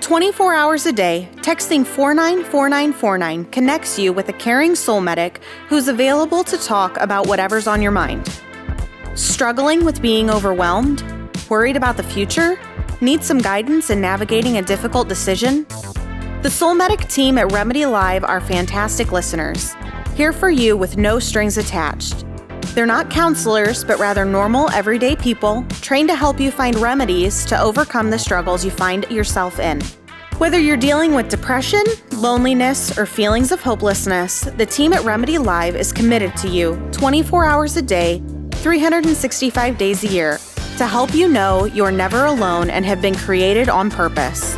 24 hours a day, texting 494949 connects you with a caring Soulmedic who's available to talk about whatever's on your mind. Struggling with being overwhelmed? Worried about the future? Need some guidance in navigating a difficult decision? The Soulmedic team at RemedyLIVE are fantastic listeners, here for you with no strings attached. They're not counselors, but rather normal, everyday people trained to help you find remedies to overcome the struggles you find yourself in. Whether you're dealing with depression, loneliness, or feelings of hopelessness, the team at RemedyLIVE is committed to you 24 hours a day, 365 days a year to help you know you're never alone and have been created on purpose.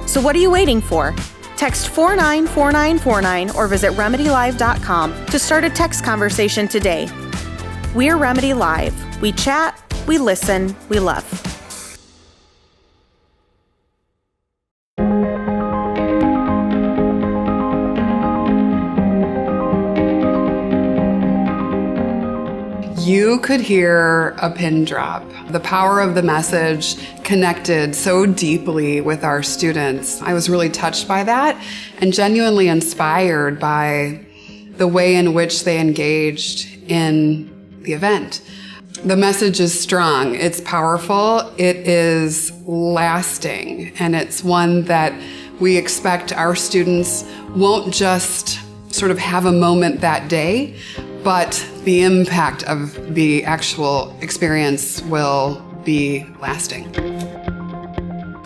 So what are you waiting for? Text 494949 or visit RemedyLIVE.com to start a text conversation today. We're RemedyLIVE. We chat, we listen, we love. You could hear a pin drop. The power of the message connected so deeply with our students. I was really touched by that and genuinely inspired by the way in which they engaged in the event. The message is strong, it's powerful, it is lasting, and it's one that we expect our students won't just sort of have a moment that day, but the impact of the actual experience will be lasting.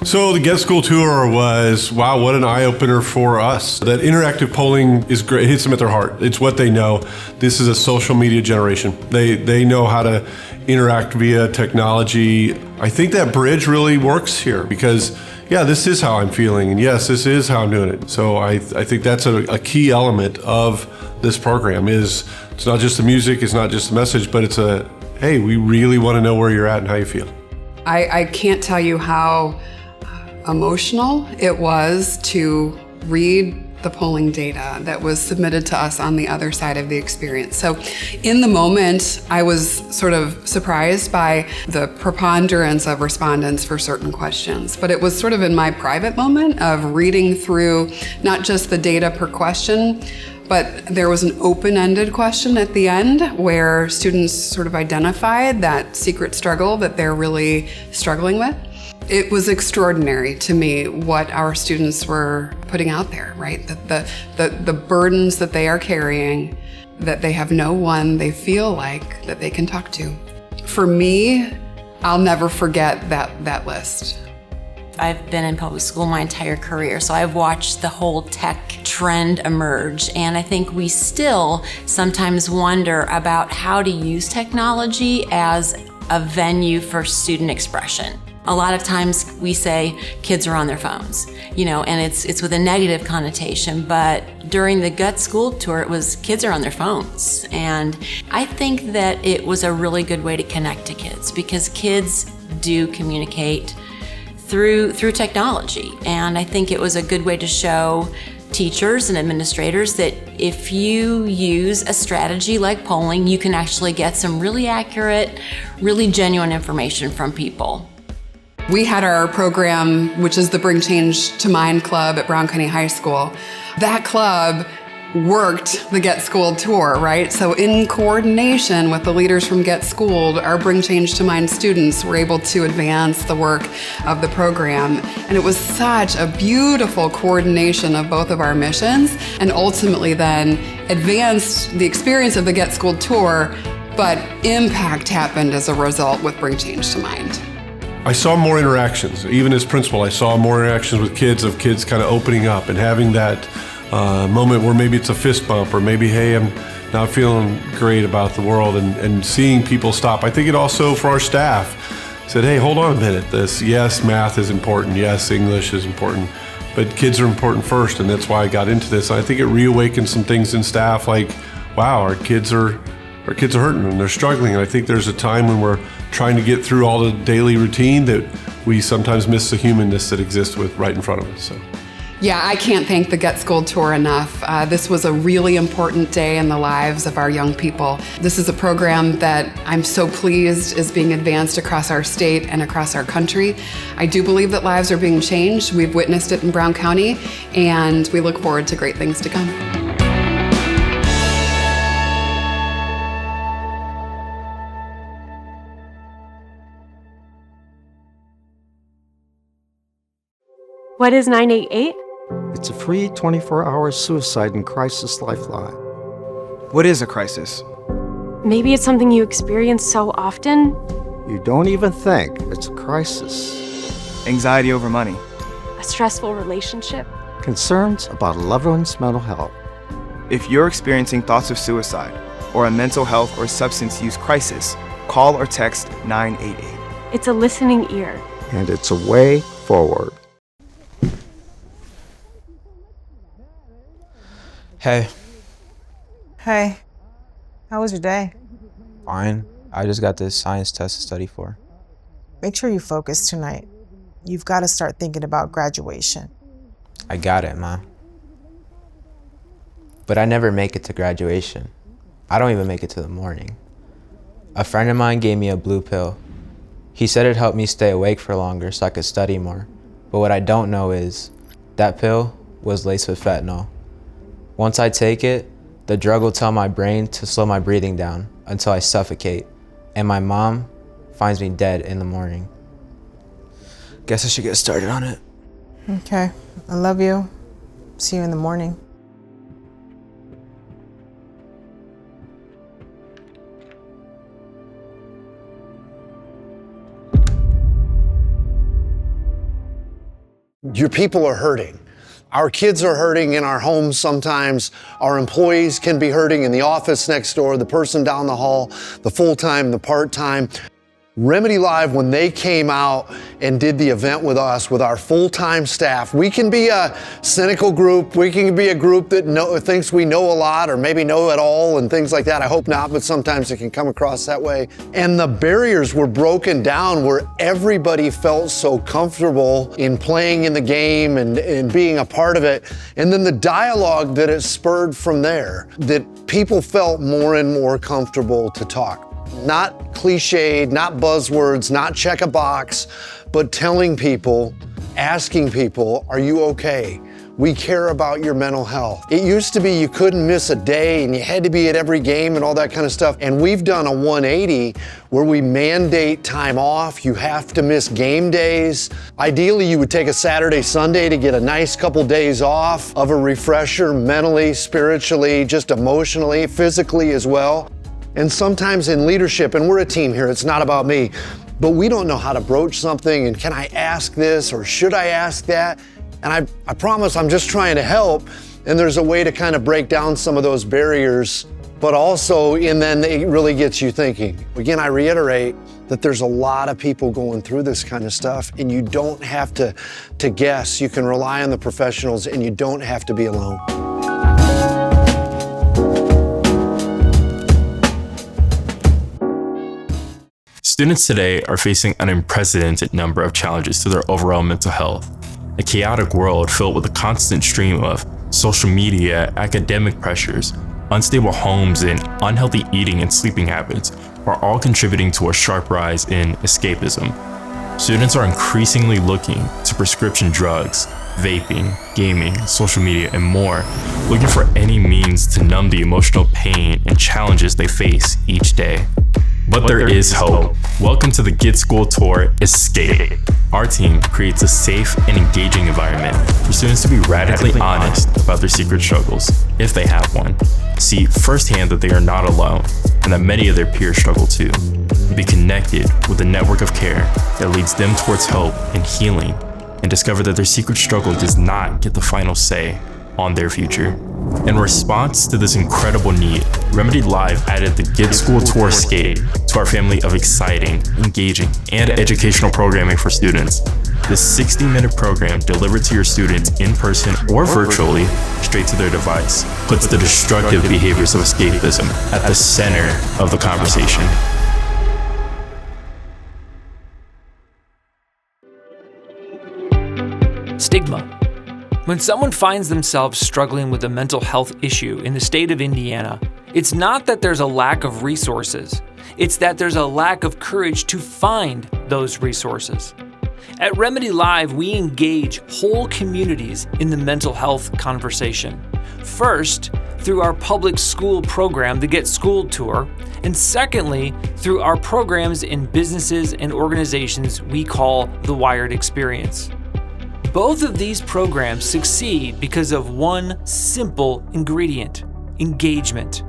So the Get School Tour was, wow, what an eye-opener for us. That interactive polling is great. It hits them at their heart. It's what they know. This is a social media generation. They know how to interact via technology. I think that bridge really works here because, yeah, this is how I'm feeling, and yes, this is how I'm doing it. So I think that's a key element of this program is it's not just the music, it's not just the message, but it's hey, we really want to know where you're at and how you feel. I can't tell you how emotional it was to read the polling data that was submitted to us on the other side of the experience. So in the moment, I was sort of surprised by the preponderance of respondents for certain questions, but it was sort of in my private moment of reading through not just the data per question, but there was an open-ended question at the end where students sort of identified that secret struggle that they're really struggling with. It was extraordinary to me what our students were putting out there, right? The burdens that they are carrying, that they have no one they feel like that they can talk to. For me, I'll never forget that list. I've been in public school my entire career, so I've watched the whole tech trend emerge, and I think we still sometimes wonder about how to use technology as a venue for student expression. A lot of times we say kids are on their phones, and it's with a negative connotation, but during the Gut School Tour, it was kids are on their phones. And I think that it was a really good way to connect to kids because kids do communicate through technology. And I think it was a good way to show teachers and administrators that if you use a strategy like polling, you can actually get some really accurate, really genuine information from people. We had our program, which is the Bring Change to Mind Club at Brown County High School. That club worked the Get Schooled Tour, right? So in coordination with the leaders from Get Schooled, our Bring Change to Mind students were able to advance the work of the program. And it was such a beautiful coordination of both of our missions and ultimately then advanced the experience of the Get Schooled Tour, but impact happened as a result with Bring Change to Mind. I saw more interactions. Even as principal, I saw more interactions with kids of kids kind of opening up and having that moment where maybe it's a fist bump or maybe, hey, I'm not feeling great about the world and seeing people stop. I think it also, for our staff, said, hey, hold on a minute. Yes, math is important. Yes, English is important. But kids are important first, and that's why I got into this. I think it reawakened some things in staff like, wow, our kids are hurting and they're struggling. And I think there's a time when we're trying to get through all the daily routine that we sometimes miss the humanness that exists right in front of us. So. Yeah, I can't thank the Get Schooled Tour enough. This was a really important day in the lives of our young people. This is a program that I'm so pleased is being advanced across our state and across our country. I do believe that lives are being changed. We've witnessed it in Brown County, and we look forward to great things to come. What is 988? It's a free 24-hour suicide and crisis lifeline. What is a crisis? Maybe it's something you experience so often. You don't even think it's a crisis. Anxiety over money. A stressful relationship. Concerns about a loved one's mental health. If you're experiencing thoughts of suicide or a mental health or substance use crisis, call or text 988. It's a listening ear. And it's a way forward. Hey. Hey, how was your day? Fine. I just got this science test to study for. Make sure you focus tonight. You've got to start thinking about graduation. I got it, Ma. But I never make it to graduation. I don't even make it to the morning. A friend of mine gave me a blue pill. He said it helped me stay awake for longer so I could study more. But what I don't know is that pill was laced with fentanyl. Once I take it, the drug will tell my brain to slow my breathing down until I suffocate, and my mom finds me dead in the morning. Guess I should get started on it. Okay, I love you. See you in the morning. Your people are hurting. Our kids are hurting in our homes sometimes. Our employees can be hurting in the office next door, the person down the hall, the full-time, the part-time. RemedyLIVE, when they came out and did the event with us, with our full-time staff, we can be a cynical group. We can be a group that thinks we know a lot or maybe know it all and things like that. I hope not, but sometimes it can come across that way. And the barriers were broken down where everybody felt so comfortable in playing in the game and being a part of it. And then the dialogue that it spurred from there, that people felt more and more comfortable to talk. Not cliched, not buzzwords, not check a box, but telling people, asking people, are you okay? We care about your mental health. It used to be you couldn't miss a day and you had to be at every game and all that kind of stuff. And we've done a 180 where we mandate time off. You have to miss game days. Ideally, you would take a Saturday, Sunday to get a nice couple days off of a refresher mentally, spiritually, just emotionally, physically as well. And sometimes in leadership, and we're a team here, it's not about me, but we don't know how to broach something and can I ask this or should I ask that? And I promise I'm just trying to help, and there's a way to kind of break down some of those barriers, but also, and then it really gets you thinking. Again, I reiterate that there's a lot of people going through this kind of stuff, and you don't have to guess. You can rely on the professionals, and you don't have to be alone. Students today are facing an unprecedented number of challenges to their overall mental health. A chaotic world filled with a constant stream of social media, academic pressures, unstable homes, and unhealthy eating and sleeping habits are all contributing to a sharp rise in escapism. Students are increasingly looking to prescription drugs, vaping, gaming, social media, and more, looking for any means to numb the emotional pain and challenges they face each day. But there is hope. Welcome to the Get Schooled Tour Escape. Our team creates a safe and engaging environment for students to be radically honest about their secret struggles, if they have one. See firsthand that they are not alone, and that many of their peers struggle too. Be connected with a network of care that leads them towards hope and healing, and discover that their secret struggle does not get the final say on their future. In response to this incredible need, RemedyLIVE added the Get Schooled Tour Escape to our family of exciting, engaging, and educational programming for students. This 60-minute program delivered to your students in person or virtually straight to their device puts the destructive behaviors of escapism at the center of the conversation. Stigma. When someone finds themselves struggling with a mental health issue in the state of Indiana, it's not that there's a lack of resources, it's that there's a lack of courage to find those resources. At RemedyLIVE, we engage whole communities in the mental health conversation. First, through our public school program, the Get Schooled Tour, and secondly, through our programs in businesses and organizations we call the Wired Experience. Both of these programs succeed because of one simple ingredient: engagement.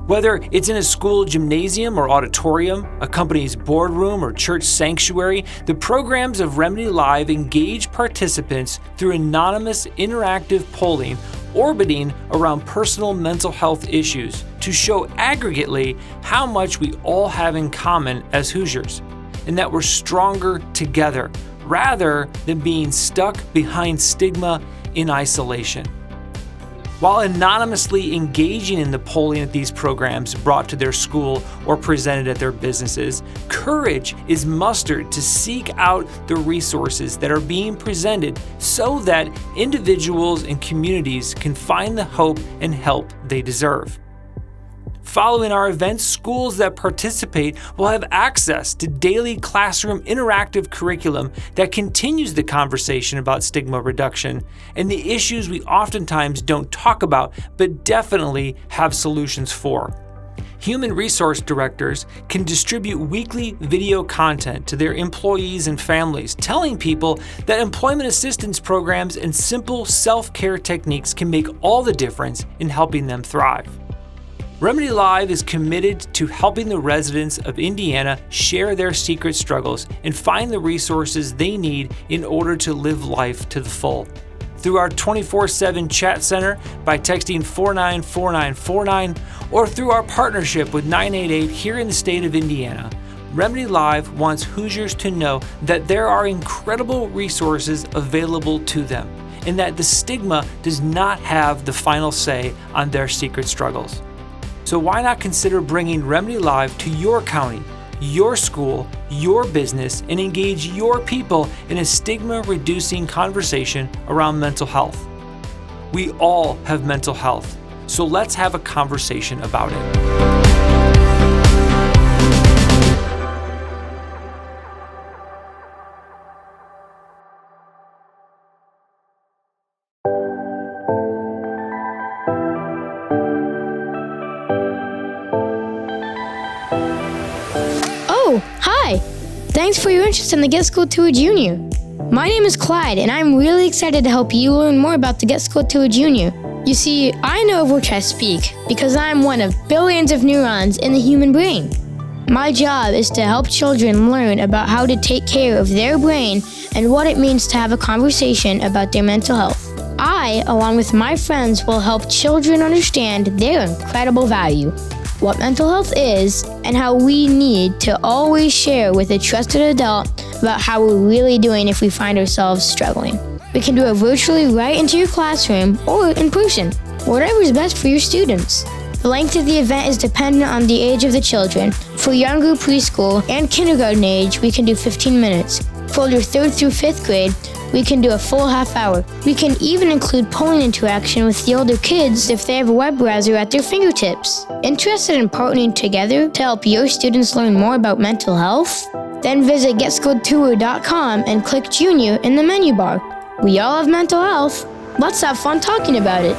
Whether it's in a school gymnasium or auditorium, a company's boardroom or church sanctuary, the programs of RemedyLIVE engage participants through anonymous interactive polling orbiting around personal mental health issues to show aggregately how much we all have in common as Hoosiers, and that we're stronger together rather than being stuck behind stigma in isolation. While anonymously engaging in the polling at these programs brought to their school or presented at their businesses, courage is mustered to seek out the resources that are being presented so that individuals and communities can find the hope and help they deserve. Following our events, schools that participate will have access to daily classroom interactive curriculum that continues the conversation about stigma reduction and the issues we oftentimes don't talk about but definitely have solutions for. Human resource directors can distribute weekly video content to their employees and families, telling people that employment assistance programs and simple self-care techniques can make all the difference in helping them thrive. RemedyLIVE is committed to helping the residents of Indiana share their secret struggles and find the resources they need in order to live life to the full. Through our 24/7 chat center by texting 494949 or through our partnership with 988 here in the state of Indiana, RemedyLIVE wants Hoosiers to know that there are incredible resources available to them and that the stigma does not have the final say on their secret struggles. So why not consider bringing RemedyLIVE to your county, your school, your business, and engage your people in a stigma-reducing conversation around mental health? We all have mental health, so let's have a conversation about it. Hi! Thanks for your interest in the Get Schooled Tour Junior. My name is Clyde, and I'm really excited to help you learn more about the Get Schooled Tour Junior. You see, I know of which I speak because I'm one of billions of neurons in the human brain. My job is to help children learn about how to take care of their brain and what it means to have a conversation about their mental health. I, along with my friends, will help children understand their incredible value, what mental health is, and how we need to always share with a trusted adult about how we're really doing if we find ourselves struggling. We can do it virtually right into your classroom or in person, whatever is best for your students. The length of the event is dependent on the age of the children. For younger preschool and kindergarten age, we can do 15 minutes. For your 3rd through 5th grade, we can do a full half hour. We can even include polling interaction with the older kids if they have a web browser at their fingertips. Interested in partnering together to help your students learn more about mental health? Then visit getschooledtour.com and click Junior in the menu bar. We all have mental health. Let's have fun talking about it.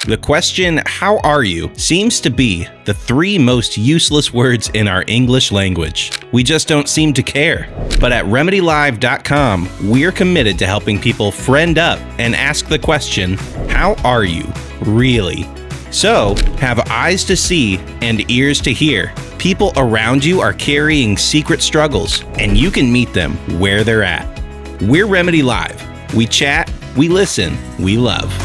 The question, how are you, seems to be the 3 most useless words in our English language. We just don't seem to care. But at RemedyLIVE.com, we're committed to helping people friend up and ask the question, how are you, really? So, have eyes to see and ears to hear. People around you are carrying secret struggles, and you can meet them where they're at. We're RemedyLIVE. We chat, we listen, we love.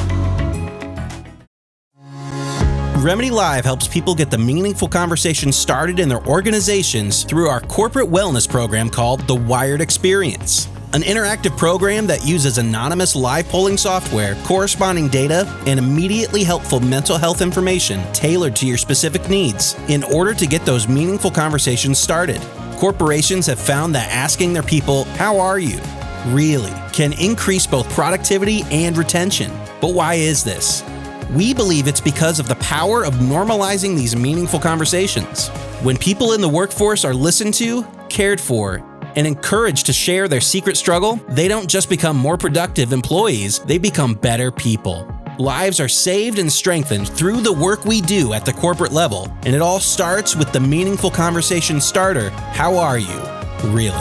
RemedyLIVE helps people get the meaningful conversations started in their organizations through our corporate wellness program called the Wired Experience. An interactive program that uses anonymous live polling software, corresponding data, and immediately helpful mental health information tailored to your specific needs in order to get those meaningful conversations started. Corporations have found that asking their people, "How are you?" really can increase both productivity and retention. But why is this? We believe it's because of the power of normalizing these meaningful conversations. When people in the workforce are listened to, cared for, and encouraged to share their secret struggle, they don't just become more productive employees, they become better people. Lives are saved and strengthened through the work we do at the corporate level, and it all starts with the meaningful conversation starter, "How are you?" really.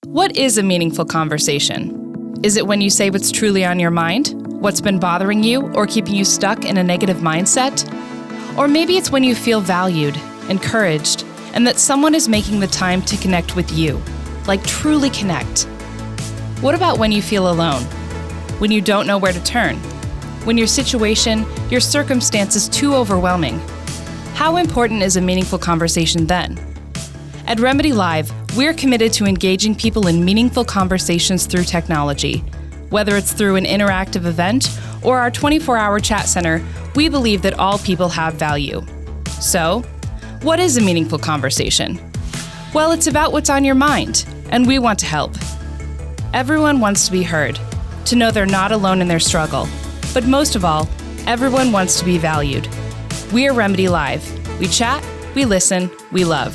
What is a meaningful conversation? Is it when you say what's truly on your mind? What's been bothering you or keeping you stuck in a negative mindset? Or maybe it's when you feel valued, encouraged, and that someone is making the time to connect with you, like truly connect. What about when you feel alone? When you don't know where to turn? When your situation, your circumstance is too overwhelming? How important is a meaningful conversation then? At RemedyLIVE, we're committed to engaging people in meaningful conversations through technology. Whether it's through an interactive event or our 24-hour chat center, we believe that all people have value. So, what is a meaningful conversation? Well, it's about what's on your mind, and we want to help. Everyone wants to be heard, to know they're not alone in their struggle. But most of all, everyone wants to be valued. We are RemedyLIVE. We chat, we listen, we love.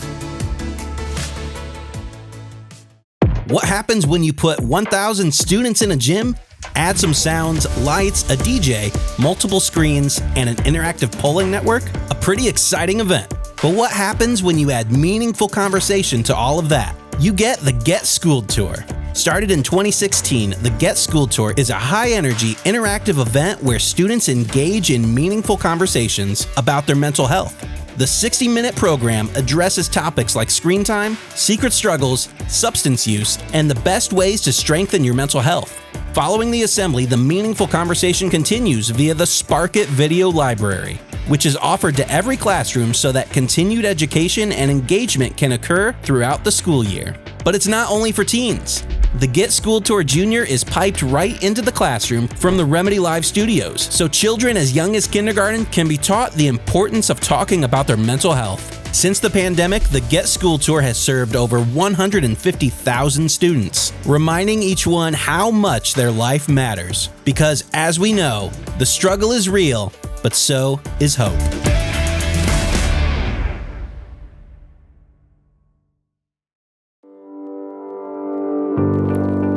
What happens when you put 1,000 students in a gym, add some sounds, lights, a DJ, multiple screens, and an interactive polling network? A pretty exciting event. But what happens when you add meaningful conversation to all of that? You get the Get Schooled Tour. Started in 2016, the Get Schooled Tour is a high-energy, interactive event where students engage in meaningful conversations about their mental health. The 60-minute program addresses topics like screen time, secret struggles, substance use, and the best ways to strengthen your mental health. Following the assembly, the meaningful conversation continues via the Spark It video library, which is offered to every classroom so that continued education and engagement can occur throughout the school year. But it's not only for teens. The Get Schooled Tour Junior is piped right into the classroom from the RemedyLIVE studios, so children as young as kindergarten can be taught the importance of talking about their mental health. Since the pandemic, the Get Schooled Tour has served over 150,000 students, reminding each one how much their life matters. Because as we know, the struggle is real, but so is hope.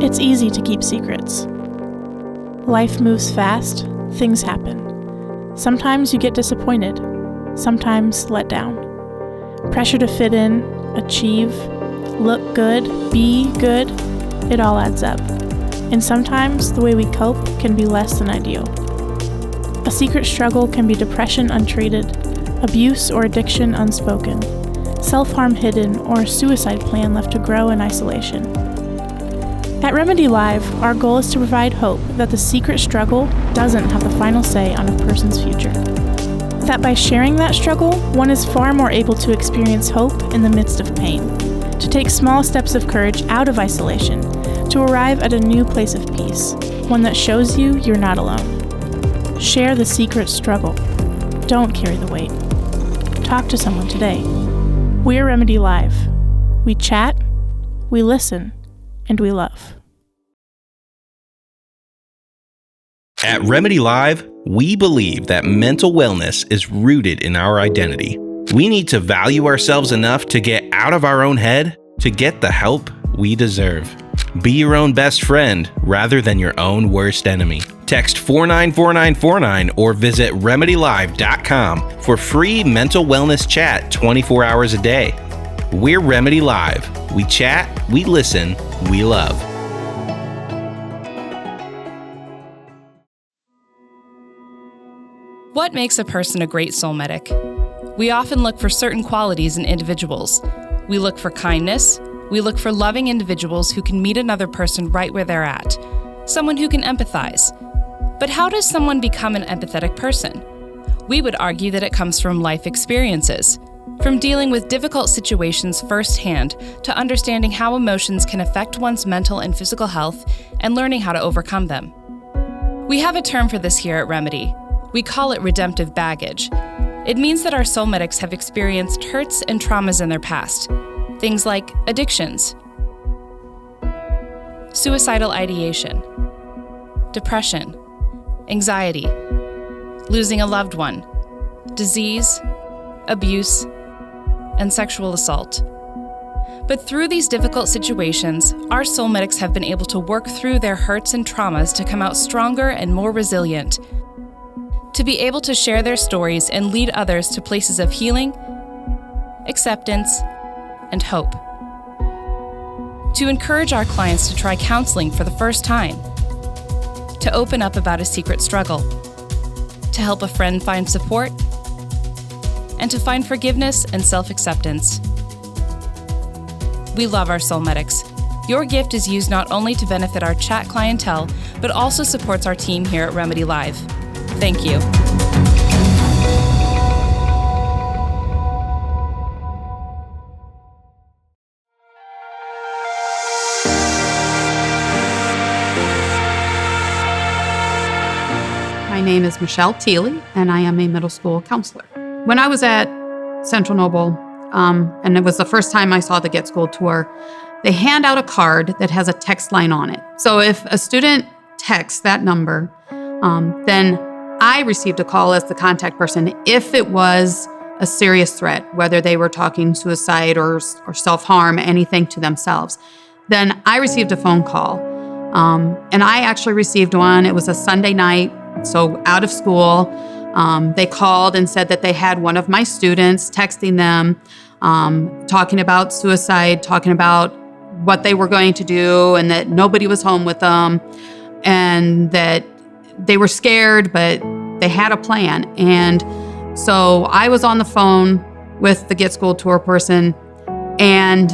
It's easy to keep secrets. Life moves fast, things happen. Sometimes you get disappointed, sometimes let down. Pressure to fit in, achieve, look good, be good, it all adds up. And sometimes the way we cope can be less than ideal. A secret struggle can be depression untreated, abuse or addiction unspoken, self-harm hidden, or a suicide plan left to grow in isolation. At RemedyLIVE, our goal is to provide hope that the secret struggle doesn't have the final say on a person's future. That by sharing that struggle, one is far more able to experience hope in the midst of pain, to take small steps of courage out of isolation, to arrive at a new place of peace, one that shows you you're not alone. Share the secret struggle. Don't carry the weight. Talk to someone today. We're RemedyLIVE. We chat, we listen, and we love. At RemedyLIVE, we believe that mental wellness is rooted in our identity. We need to value ourselves enough to get out of our own head to get the help we deserve. Be your own best friend rather than your own worst enemy. Text 494949 or visit RemedyLIVE.com for free mental wellness chat 24 hours a day. We're RemedyLIVE. We chat, we listen, we love. What makes a person a great Soulmedic? We often look for certain qualities in individuals. We look for kindness. We look for loving individuals who can meet another person right where they're at. Someone who can empathize. But how does someone become an empathetic person? We would argue that it comes from life experiences, from dealing with difficult situations firsthand to understanding how emotions can affect one's mental and physical health and learning how to overcome them. We have a term for this here at Remedy. We call it redemptive baggage. It means that our Soulmedics have experienced hurts and traumas in their past, things like addictions, suicidal ideation, depression, anxiety, losing a loved one, disease, abuse, and sexual assault. But through these difficult situations, our Soulmedics have been able to work through their hurts and traumas to come out stronger and more resilient, to be able to share their stories and lead others to places of healing, acceptance, and hope. To encourage our clients to try counseling for the first time, to open up about a secret struggle, to help a friend find support, and to find forgiveness and self-acceptance. We love our Soulmedics. Your gift is used not only to benefit our chat clientele, but also supports our team here at RemedyLIVE. Thank you. My name is Michelle Teely, and I am a middle school counselor. When I was at Central Noble, and it was the first time I saw the Get Schooled tour, they hand out a card that has a text line on it. So if a student texts that number, then I received a call as the contact person if it was a serious threat, whether they were talking suicide or self-harm, anything to themselves. Then I received a phone call. And I actually received one. It was a Sunday night, so out of school. They called and said that they had one of my students texting them, talking about suicide, talking about what they were going to do, and that nobody was home with them, and that they were scared, but they had a plan. And so I was on the phone with the Get Schooled tour person, and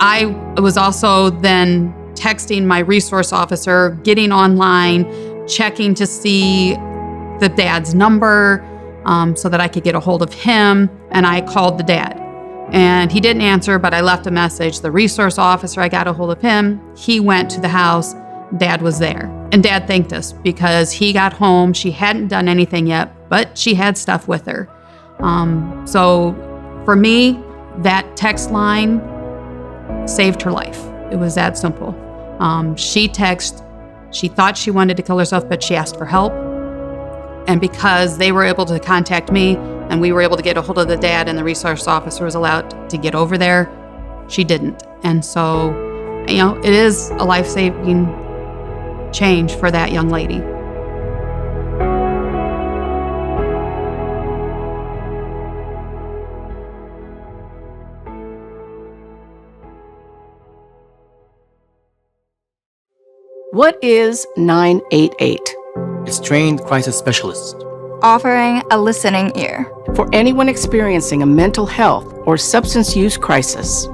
I was also then texting my resource officer, getting online, checking to see the dad's number so that I could get a hold of him. And I called the dad, and he didn't answer, but I left a message. The resource officer, I got a hold of him. He went to the house. Dad was there, and Dad thanked us because he got home. She hadn't done anything yet, but she had stuff with her. So for me, that text line saved her life. It was that simple. She thought she wanted to kill herself, but she asked for help. And because they were able to contact me and we were able to get a hold of the dad, and the resource officer was allowed to get over there, she didn't. And so, it is a life-saving change for that young lady. What is 988? It's trained crisis specialist, offering a listening ear for anyone experiencing a mental health or substance use crisis,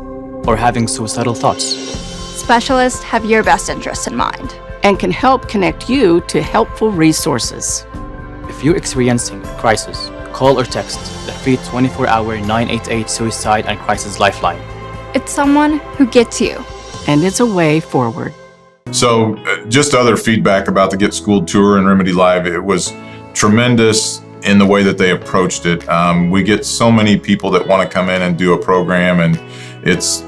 or having suicidal thoughts. Specialists have your best interests in mind and can help connect you to helpful resources. If you're experiencing a crisis, call or text the free 24-hour 988 Suicide and Crisis Lifeline. It's someone who gets you, and it's a way forward. So just other feedback about the Get Schooled tour and RemedyLIVE, it was tremendous in the way that they approached it. We get so many people that want to come in and do a program, and it's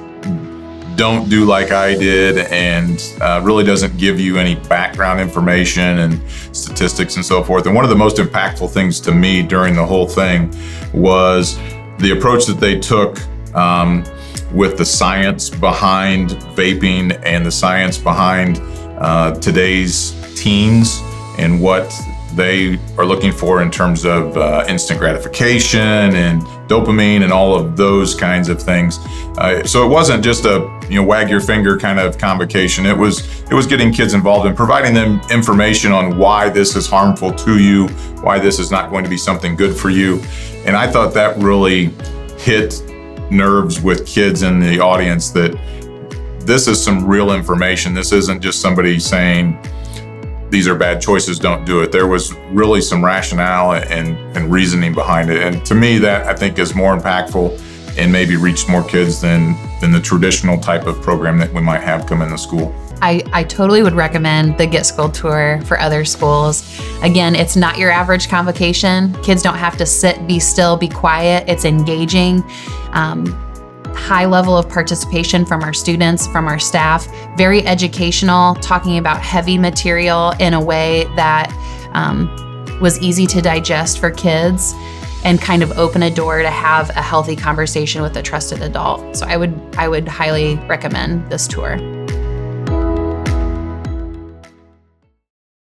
don't do like I did, and really doesn't give you any background information and statistics and so forth. And one of the most impactful things to me during the whole thing was the approach that they took with the science behind vaping and the science behind today's teens and what they are looking for in terms of instant gratification and dopamine and all of those kinds of things. So it wasn't just a wag your finger kind of convocation. It was getting kids involved and providing them information on why this is harmful to you, why this is not going to be something good for you. And I thought that really hit nerves with kids in the audience, that this is some real information. This isn't just somebody saying, these are bad choices, don't do it. There was really some rationale and reasoning behind it. And to me, that I think is more impactful and maybe reached more kids than the traditional type of program that we might have come in the school. I totally would recommend the Get Schooled tour for other schools. Again, it's not your average convocation. Kids don't have to sit, be still, be quiet. It's engaging. High level of participation from our students, from our staff, very educational, talking about heavy material in a way that was easy to digest for kids and kind of open a door to have a healthy conversation with a trusted adult. So I would highly recommend this tour.